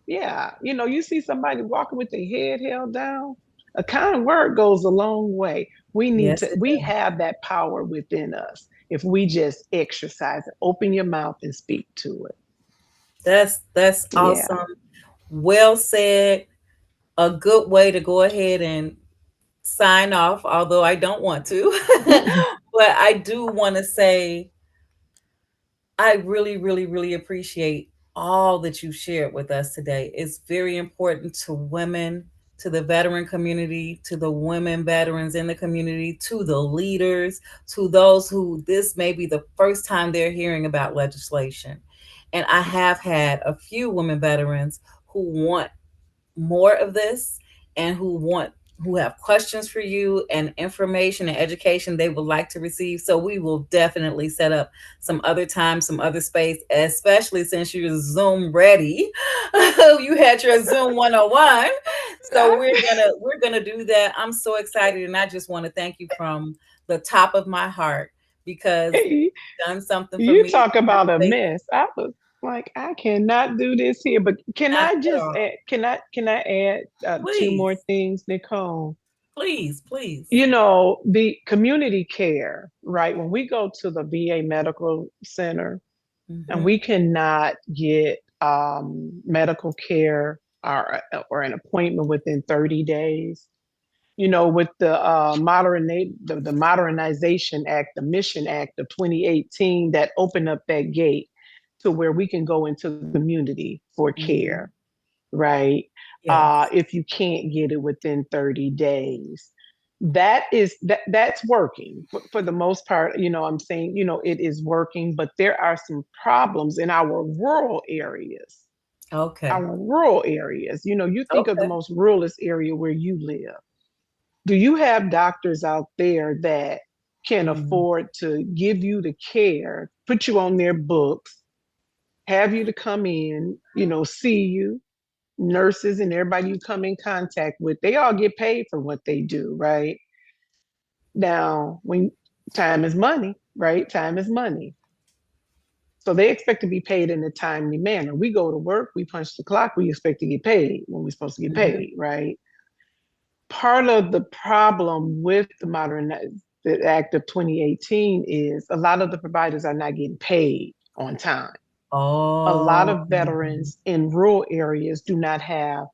Yeah. You see somebody walking with their head held down. A kind word goes a long way. Yes, it We does. have that power within us if we just exercise it. Open your mouth and speak to it. That's Yeah. awesome. Well said. A good way to go ahead and sign off, although I don't want to. But I do want to say I really, really, really appreciate all that you shared with us today. It's very important to women, to the veteran community, to the women veterans in the community, to the leaders, to those who this may be the first time they're hearing about legislation. And I have had a few women veterans who want more of this and who have questions for you and information and education they would like to receive. So we will definitely set up some other time, some other space, especially since you're Zoom ready. You had your Zoom 101. So we're gonna do that. I'm so excited and I just want to thank you from the top of my heart because Hey, you've done something for you me. talk about a mess. I was like, I cannot do this here. But can Not I at just all. add? Can I add two more Please, things, Nicole? please, please. The community care, right? When we go to the VA medical center and we Hmm. cannot get medical care or an appointment within 30 days, with the Modernization Act, the Mission Act of 2018 that opened up that gate to where we can go into the community for Hmm. care, right? Yes. If you can't get it within 30 days. That's working for the most part. I'm saying, it is working, but there are some problems in our rural areas. Okay. Our rural areas, you think of the Okay. most ruralest area where you live. Do you have doctors out there that can Mm. afford to give you the care, put you on their books, have you to come in, see you? Nurses and everybody you come in contact with, they all get paid for what they do, right? Now, when time is money, right? Time is money. So they expect to be paid in a timely manner. We go to work, we punch the clock, we expect to get paid when we're supposed to get Mhm. paid, right? Part of the problem with the Act of 2018 is a lot of the providers are not getting paid on time. A lot Oh. of veterans in rural areas do not have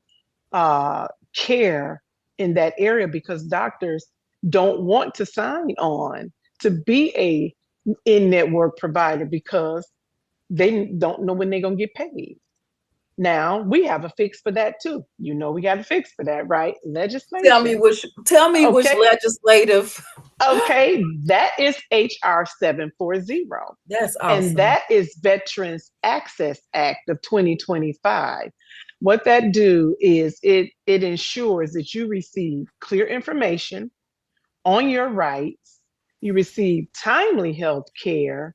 uh, care in that area because doctors don't want to sign on to be a in-network provider because they don't know when they're going to get paid. Now we have a fix for that too. We got a fix for that, right? Legislation. Tell me which Okay. legislative. Okay. That is HR 740. That's And awesome. that is Veterans Access Act of 2025. What that do is it ensures that you receive clear information on your rights, you receive timely health care,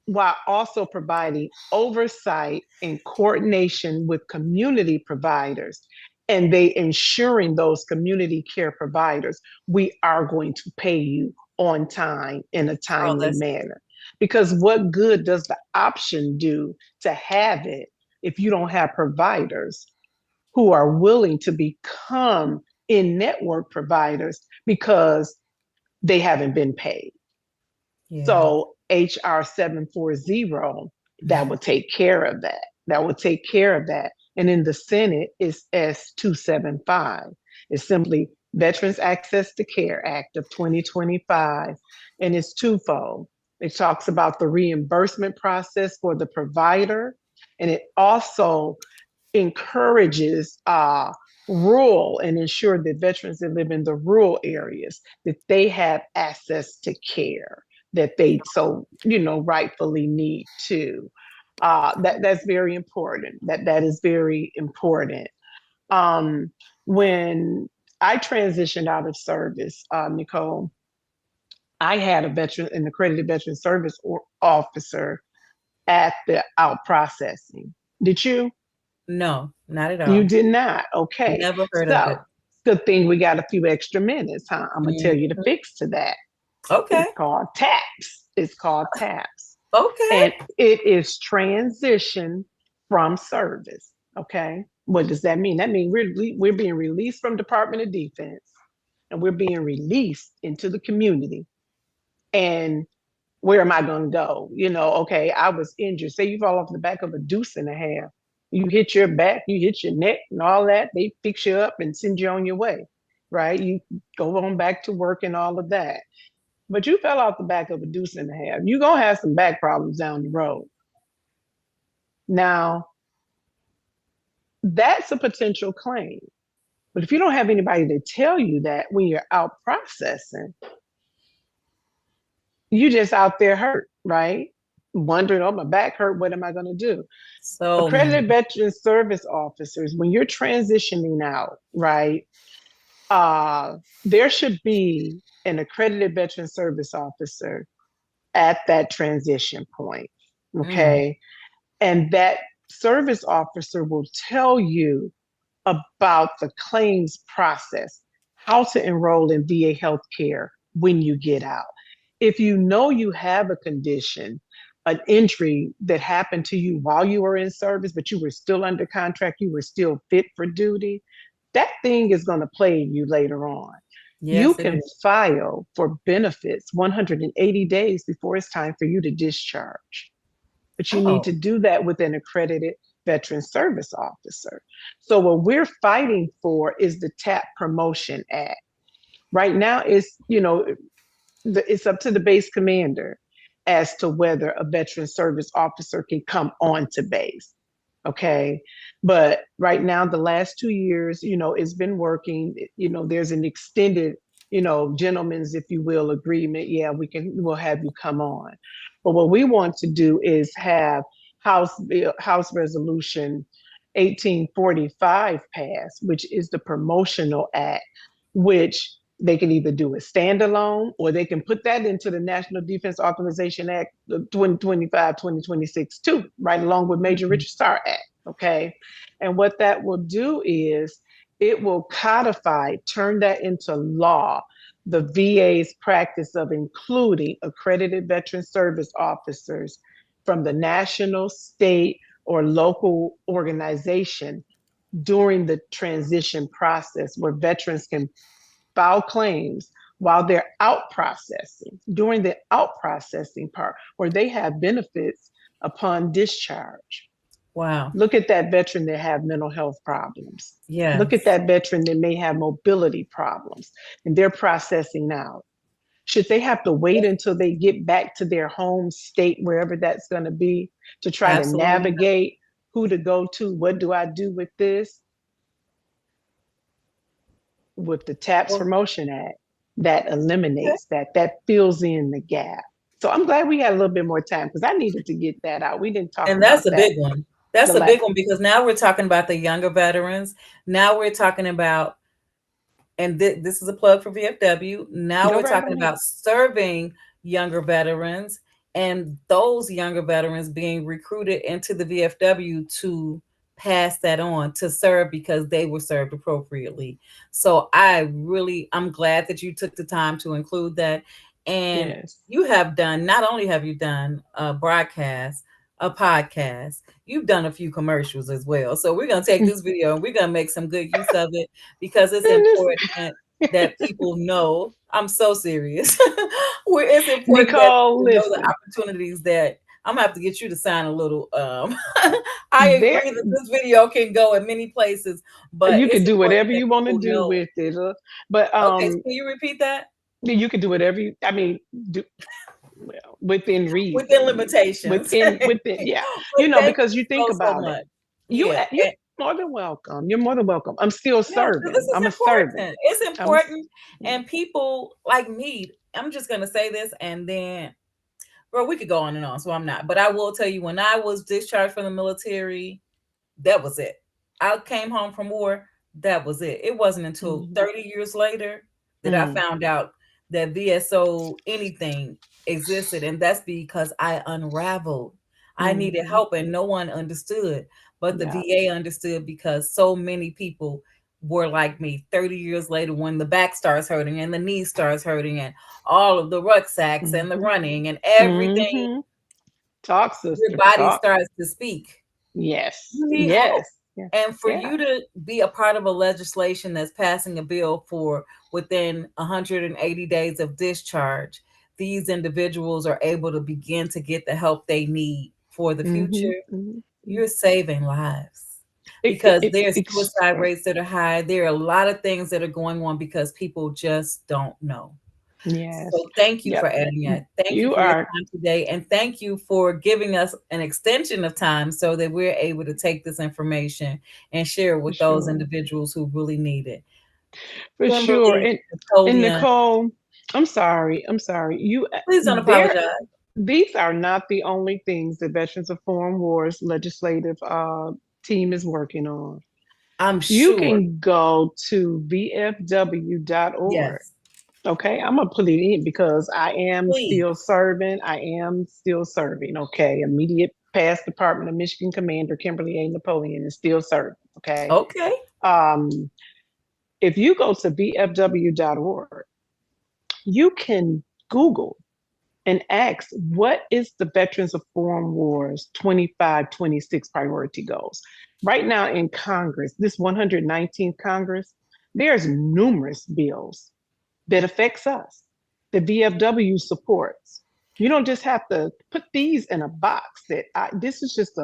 while also providing oversight and coordination with community providers. And they ensuring those community care providers, we are going to pay you on time in a Oh, timely that's manner. Because what good does the option do to have it if you don't have providers who are willing to become in network providers because they haven't been paid? yeah. So HR 740, that would take care of that. That would take care of that. And in the Senate is S275. It's simply Veterans Access to Care Act of 2025. And it's twofold. It talks about the reimbursement process for the provider, and it also encourages rural and ensure that veterans that live in the rural areas that they have access to care that they rightfully need to. That's very important. That is very important. When I transitioned out of service, Nekohl, I had an accredited veteran service officer at the out processing. Did you? No, not at You all. did not. Okay. Never heard of So it. good thing we got a few extra minutes, huh? I'm gonna tell you the Mhm. fix to that. Okay. It's called TAPS. It's called TAPS. Okay. And it is transition from service. Okay. What does that mean? That means we're being released from Department of Defense and we're being released into the community. And where am I going to go? Okay, I was injured. Say you fall off the back of a deuce and a half. You hit your back, you hit your neck, and all that. They fix you up and send you on your way, right? You go on back to work and all of that. But you fell off the back of a deuce and a half. You're going to have some back problems down the road. Now, that's a potential claim. But if you don't have anybody to tell you that when you're out processing, you just out there hurt, right? Wondering, oh, my back hurt. What am I going to do? So many. Accredited veteran service officers, when you're transitioning out, right? There should be an accredited veteran service officer at that transition point. Mm. Okay. And that service officer will tell you about the claims process, how to enroll in VA healthcare when you get out. If you know you have a condition, an injury that happened to you while you were in service, but you were still under contract, you were still fit for duty, that thing is going to plague you later on. You Yes, it can is. file for benefits 180 days before it's time for you to discharge. But you need to Oh, do that with an accredited veteran service officer. So, what we're fighting for is the TAP Promotion Act. Right now, it's up to the base commander as to whether a veteran service officer can come onto base. Okay. But right now, the last 2 years, it's been working. There's an extended gentlemen's, if you will, agreement. Yeah, we'll have you come on. But what we want to do is have House Resolution 1845 passed, which is the promotional act, which they can either do it standalone or they can put that into the National Defense Authorization Act of 2025, 2026 too, right along with Major Mhm. Richard Starr Act. Okay. And what that will do is it will codify, turn that into law, the VA's practice of including accredited veteran service officers from the national, state, or local organization during the transition process where veterans can file claims while they're out processing, during the out processing part where they have benefits upon discharge. Wow. Look at that veteran that have mental health problems. Look at Yes. that veteran that may have mobility problems and they're processing now. Should they have to wait until they get back to their home state, wherever that's going to be, to try to Absolutely not. navigate who to go to? What do I do with this? With the TAPS Well, Promotion Act, that okay. eliminates that, that fills in the gap. So I'm glad we had a little bit more time because I needed to get that out. We didn't talk And about that's a that big one. That's the a big last. one because now we're talking about the younger veterans. Now we're talking about, and this is a plug for VFW. Now Go we're right talking ahead. about serving younger veterans and those younger veterans being recruited into the VFW to pass that on to serve because they were served appropriately. So I'm glad that you took the time to include that. And Yes. you have done, not only have you done a broadcast, a podcast, you've done a few commercials as well. So we're going to take this video and we're going to make some good use of it because it's And important that people know. I'm so serious. Where it's important that Nicole, people know the listen, opportunities that I'm gonna have to get you to sign a little. I there agree that this video can go in many places, but you it's can do important whatever that you want to people do know. with it, but Okay, so can you repeat that? you can do whatever you. I mean, do, well, within Within reason, limitations. within, yeah, But thank because you you think so about it. much. You Yeah, you're more than welcome. You're more than welcome. I'm still yeah, because this serving. is I'm a servant. important. It's I'm a, important, and people like me. I'm just gonna say this, and then, bro, we could go on and on. So I'm not, but I will tell you, when I was discharged from the military, that was it. I came home from war. That was it. It wasn't until mm, 30 years later that I mm, found out that VSO anything existed. And that's because I unraveled. I needed mm, help and no one understood. But the yeah. VA understood because so many people were like me 30 years later when the back starts hurting and the knee starts hurting and all of the rucksacks and the Mm-hmm. running and everything, Mm-hmm. Talk, your sister. body Talk. starts to speak. Yes. You need Yes. help. Yeah. And for Yeah. you to be a part of a legislation that's passing a bill for within 180 days of discharge, these individuals are able to begin to get the help they need for the Mm-hmm. future. Mm-hmm. You're saving lives because It's there's suicide extra. rates that are high. There are a lot of things that are going on because people just don't know. Yes. So thank you for Yep. adding that. Thank you You for your are. time today. And thank you for giving us an extension of time so that we're able to take this information and share it For with those sure. individuals who really need it. For sure. Kimberly, And Napoleon, Nicole, I'm sorry. I'm sorry. please don't There apologize. these are not the only things the Veterans of Foreign Wars legislative team is working on. I'm You sure. can go to vfw.org. Yes, Okay, I'm gonna put it in because I am please. still serving. I am still serving. Okay, immediate past Department of Michigan Commander Kimberly A. Napoleon is still serving. Okay, Okay. um, if you go to vfw.org, you can Google and ask what is the Veterans of Foreign Wars 25-26 priority goals. Right now in Congress, this 119th Congress, there's numerous bills that affects us, the VFW supports. You don't just have to put these in a box this is just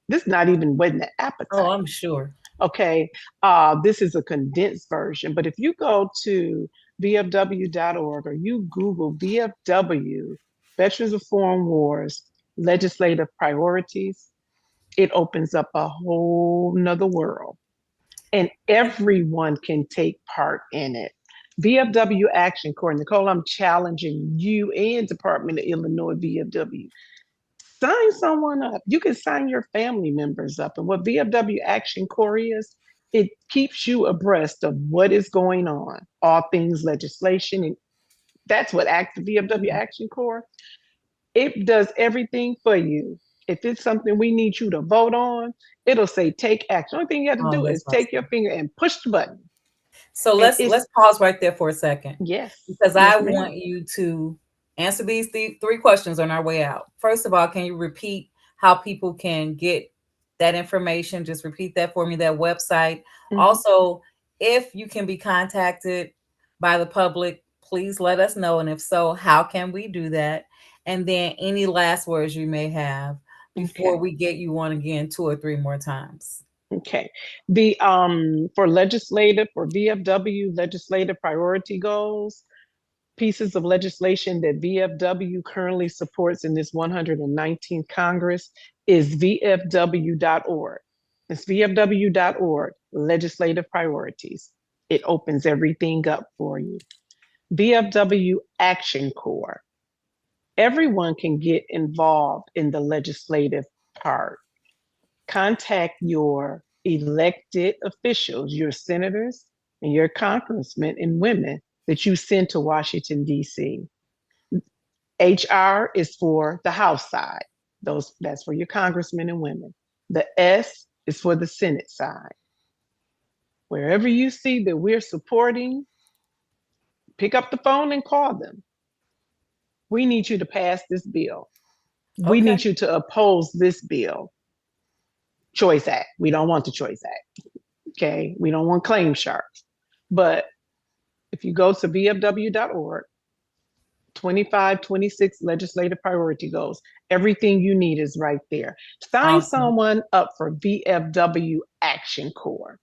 this is not even whetting the Oh, appetite. I'm sure. Okay, this is a condensed version, but if you go to vfw.org or you Google VFW, Veterans of Foreign Wars, legislative priorities, it opens up a whole nother world and everyone can take part in it. VFW Action Corps. Nekohl, I'm challenging you and Department of Illinois VFW. Sign someone up. You can sign your family members up. And what VFW Action Corps is, it keeps you abreast of what is going on, all things legislation. And that's what VFW Action Corps, it does everything for you. If it's something we need you to vote on, it'll say take action. The only thing you have to Oh, do that's is take your awesome. finger and push the button. So And let's it's, pause right there for a second, yes, because I yes, ma'am. want you to answer these three questions on our way out. First of all, can you repeat how people can get that information? Just repeat that for me, that website. Mhm. Also, if you can be contacted by the public, please let us know. And if so, how can we do that? And then any last words you may have before Okay. we get you on again 2 or 3 more times. Okay. The for VFW legislative priority goals, pieces of legislation that VFW currently supports in this 119th Congress is VFW.org. It's VFW.org, legislative priorities. It opens everything up for you. VFW Action Corps. Everyone can get involved in the legislative part. Contact your elected officials, your senators and your congressmen and women that you send to Washington, D.C. HR is for the House side. That's for your congressmen and women. The S is for the Senate side. Wherever you see that we're supporting, pick up the phone and call them. We need you to pass this bill. We Okay. need you to oppose this bill. Choice Act. We don't want the Choice Act. Okay. We don't want claim sharks. But if you go to VFW.org, 2526 legislative priority goals, everything you need is right there. Sign Awesome. someone up for VFW Action Corps.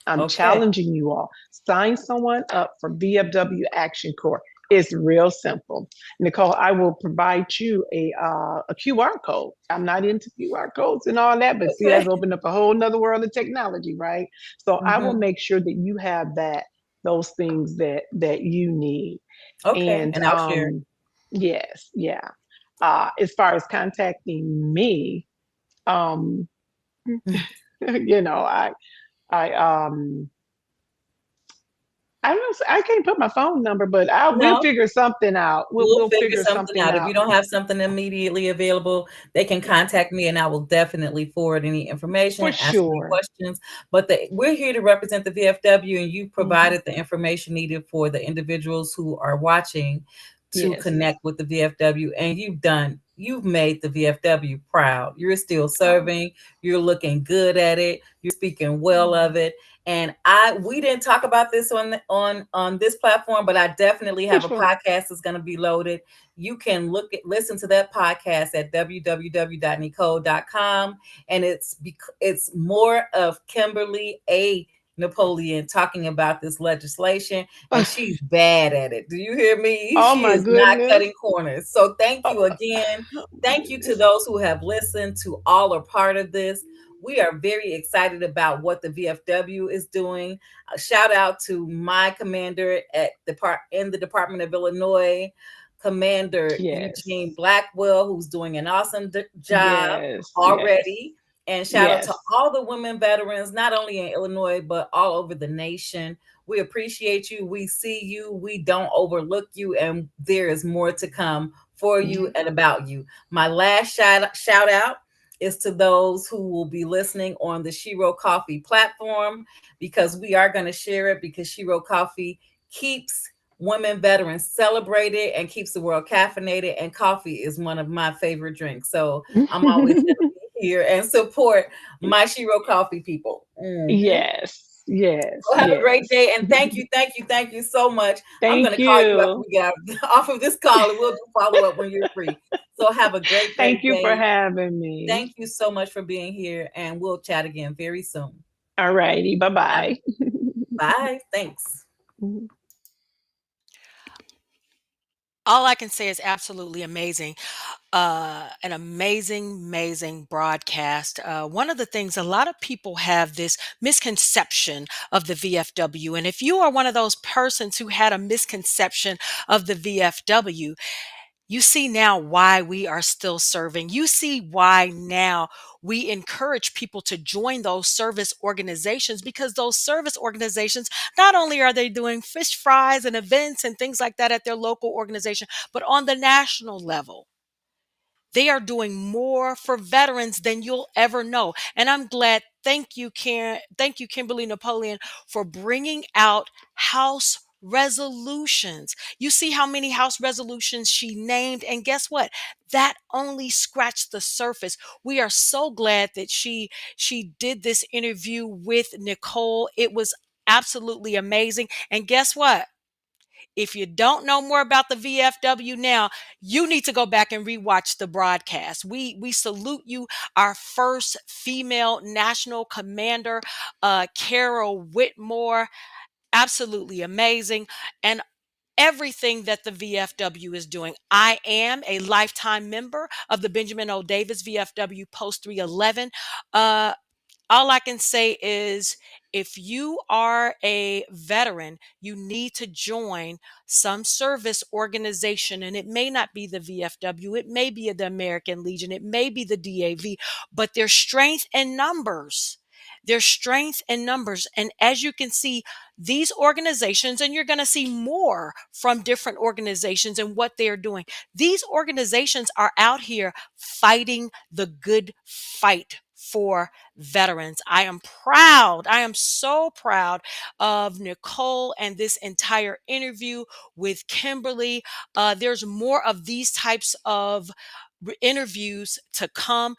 I'm Okay. challenging you all. Sign someone up for VFW Action Corps. It's real simple. Nekohl, I will provide you a QR code. I'm not into QR codes and all that, but see, Okay. that's opened up a whole nother world of technology, right? So I will Hmm. make sure that you have those things that you need. Okay. And And I'll share. yes, yeah. As far as contacting me, um, you know, I I don't I can't put my phone number, but we'll No, figure something out. we'll We'll figure figure something something out. If out. you don't have something immediately available, they can Yeah, contact me and I will definitely forward any for information, ask any sure. questions. But we're here to represent the VFW, and you Hmm. provided the information needed for the individuals who are watching to Yes. connect with the VFW. And you've made the VFW proud. You're still Oh, serving, you're looking good at it, you're speaking well of it. And we didn't talk about this on this platform, but I definitely have which a one? podcast that's going to be loaded. You can listen to that podcast at www.nekohl.com, and it's more of Kimberly A. Napoleon talking about this legislation, and she's bad at it. Do you hear me? Oh She my is not goodness. cutting corners. So thank Oh, you again. oh my Thank you to goodness. those who have listened, to all are part of this. We are very excited about what the VFW is doing. A shout out to my commander in the Department of Illinois, Commander Yes. Eugene Blackwell, who's doing an awesome job Yes. Yes. already. And shout out to Yes. all the women veterans, not only in Illinois, but all over the nation. We appreciate you. We see you. We don't overlook you. And there is more to come for you Yes. and about you. My last shout out is to those who will be listening on the Shero Coffee platform, because we are going to share it, because Shero Coffee keeps women veterans celebrated and keeps the world caffeinated. And coffee is one of my favorite drinks. So I'm always going to be here and support my Shero Coffee people. Mhm. Yes. Yes. So have a great Yes. day, and thank you so much. I'm going Thank to call you after you. we get off of this call, and we'll do follow up when you're free. So have a Thank great you for day. having me. Thank you so much for being here, and we'll chat again very soon. All righty. Bye Have, bye. bye. Thanks. All I can say is absolutely amazing. An amazing, amazing broadcast. One of the things, a lot of people have this misconception of the VFW. And if you are one of those persons who had a misconception of the VFW, you see now why we are still serving. You see why now we encourage people to join those service organizations, because those service organizations, not only are they doing fish fries and events and things like that at their local organization, but on the national level, they are doing more for veterans than you'll ever know. And I'm glad. Thank you, Karen. Thank you, Kimberly Napoleon, for bringing out House resolutions. You see how many House resolutions she named. And guess what? That only scratched the surface. We are so glad that she did this interview with Nekohl. It was absolutely amazing. And guess what? If you don't know more about the VFW now, you need to go back and rewatch the broadcast. We salute you, our first female national commander, Carol Whitmore. Absolutely amazing. And everything that the VFW is doing. I am a lifetime member of the Benjamin O. Davis VFW Post 311. All I can say is, if you are a veteran, you need to join some service organization. And it may not be the VFW, it may be the American Legion, it may be the DAV, but there's strength in numbers. There's strength in numbers. And as you can see, these organizations, and you're going to see more from different organizations and what they're doing, these organizations are out here fighting the good fight for veterans. I am proud. I am so proud of Nekohl and this entire interview with Kimberly. There's more of these types of interviews to come.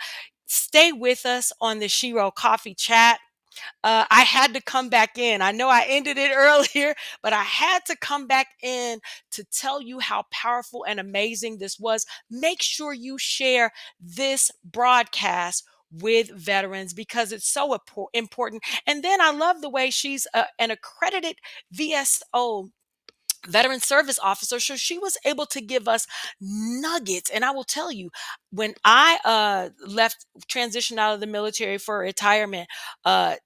Stay with us on the Shero Coffee Chat. I had to come back in. I know I ended it earlier, but I had to come back in to tell you how powerful and amazing this was. Make sure you share this broadcast with veterans, because it's so important. And then I love the way she's an accredited VSO, veteran service officer, so she was able to give us nuggets. And I will tell you, when I left, transitioned out of the military for retirement,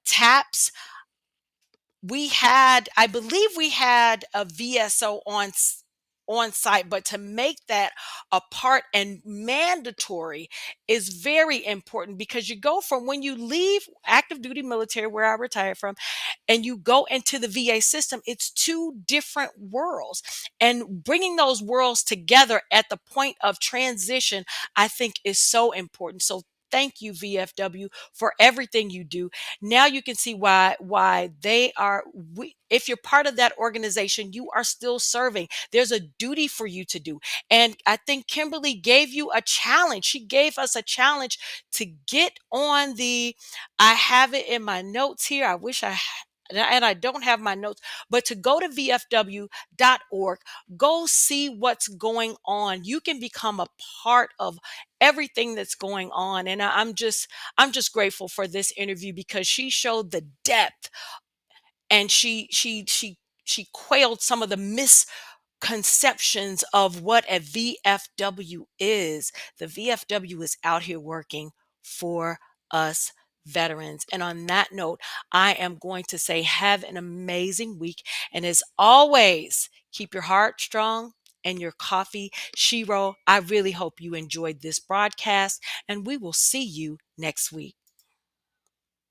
taps, we had, I believe we had a VSO on site, but to make that a part and mandatory is very important, because you go from, when you leave active duty military, where I retired from, and you go into the VA system, it's two different worlds. And bringing those worlds together at the point of transition, I think, is so important. So thank you, VFW, for everything you do. Now you can see why they are. If you're part of that organization, you are still serving. There's a duty for you to do. And I think Kimberly gave you a challenge. She gave us a challenge to get on the, I have it in my notes here. I wish and I don't have my notes, but to go to vfw.org, go see what's going on. You can become a part of everything that's going on. And I'm just grateful for this interview, because she showed the depth, and she quailed some of the misconceptions of what a VFW is. The VFW is out here working for us veterans. And on that note, I am going to say, have an amazing week. And as always, keep your heart strong and your coffee. Shero, I really hope you enjoyed this broadcast, and we will see you next week.